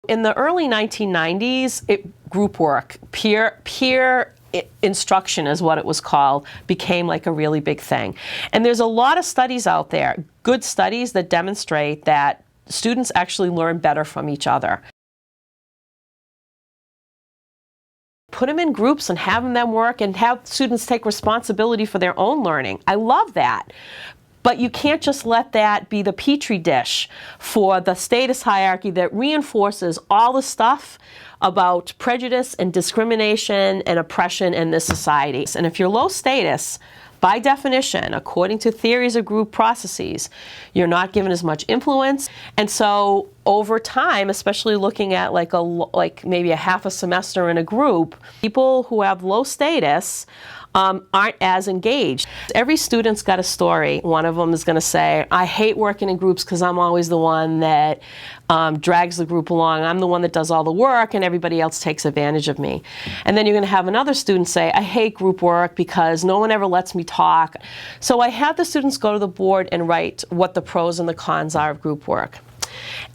In the early 1990s, group work, peer instruction is what it was called, became like a really big thing. And there's a lot of studies out there, good studies that demonstrate that students actually learn better from each other. Put them in groups and have them work and have students take responsibility for their own learning. I love that. But you can't just let that be the petri dish for the status hierarchy that reinforces all the stuff about prejudice and discrimination and oppression in this society. And if you're low status, by definition, according to theories of group processes, you're not given as much influence. And so over time, especially looking at like maybe a half a semester in a group, people who have low status aren't as engaged. Every student's got a story. One of them is going to say, I hate working in groups because I'm always the one that drags the group along. I'm the one that does all the work and everybody else takes advantage of me. And then you're going to have another student say, I hate group work because no one ever lets me talk. So I have the students go to the board and write what the pros and the cons are of group work.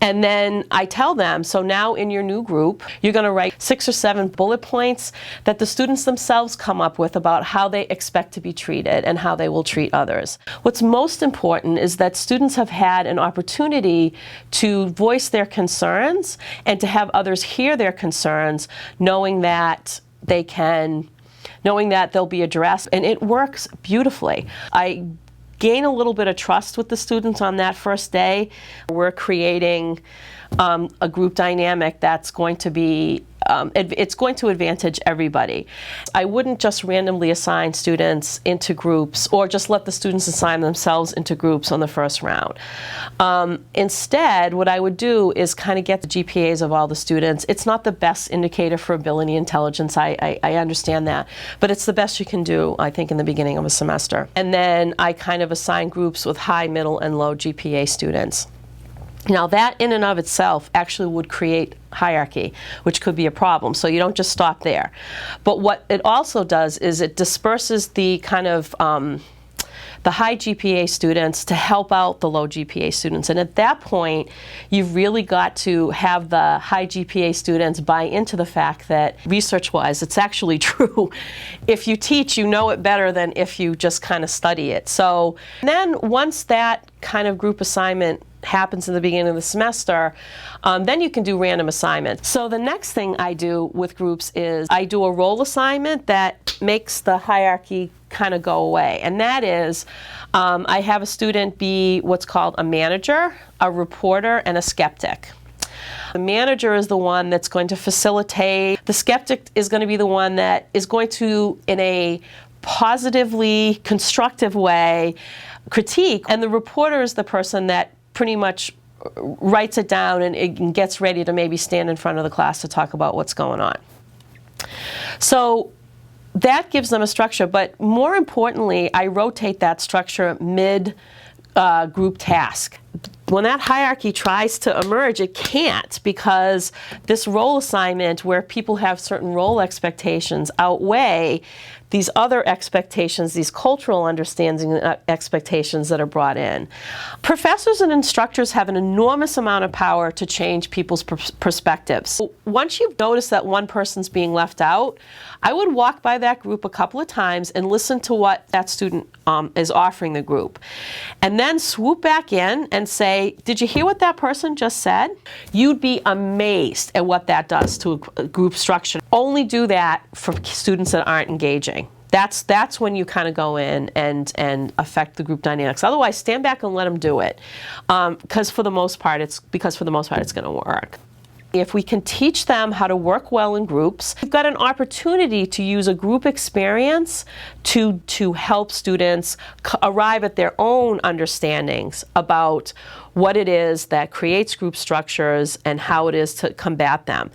And then I tell them, so now in your new group, you're going to write 6 or 7 bullet points that the students themselves come up with about how they expect to be treated and how they will treat others. What's most important is that students have had an opportunity to voice their concerns and to have others hear their concerns, knowing that they'll be addressed, and it works beautifully. I gain a little bit of trust with the students on that first day. We're creating a group dynamic that's going to be, it's going to advantage everybody. I wouldn't just randomly assign students into groups or just let the students assign themselves into groups on the first round. Instead, what I would do is kind of get the GPAs of all the students. It's not the best indicator for ability and intelligence, I understand that, but it's the best you can do, I think, in the beginning of a semester. And then I kind of assign groups with high, middle, and low GPA students. Now that in and of itself actually would create hierarchy, which could be a problem. So you don't just stop there. But what it also does is it disperses the kind of the high GPA students to help out the low GPA students. And at that point, you've really got to have the high GPA students buy into the fact that, research-wise, it's actually true. If you teach, you know it better than if you just kind of study it. So then once that kind of group assignment happens in the beginning of the semester, then you can do random assignments. So the next thing I do with groups is I do a role assignment that makes the hierarchy kind of go away. And that is, I have a student be what's called a manager, a reporter, and a skeptic. The manager is the one that's going to facilitate. The skeptic is going to be the one that is going to, in a positively constructive way, critique. And the reporter is the person that pretty much writes it down and gets ready to maybe stand in front of the class to talk about what's going on. So that gives them a structure, but more importantly, I rotate that structure mid-group task. When that hierarchy tries to emerge, it can't, because this role assignment where people have certain role expectations outweigh these other expectations, these cultural understanding expectations that are brought in. Professors and instructors have an enormous amount of power to change people's perspectives. Once you've noticed that one person's being left out, I would walk by that group a couple of times and listen to what that student is offering the group. And then swoop back in and say, did you hear what that person just said? You'd be amazed at what that does to a group structure. Only do that for students that aren't engaging. That's when you kind of go in and affect the group dynamics. Otherwise, stand back and let them do it, because for the most part, it's going to work. If we can teach them how to work well in groups, we've got an opportunity to use a group experience to help students arrive at their own understandings about what it is that creates group structures and how it is to combat them.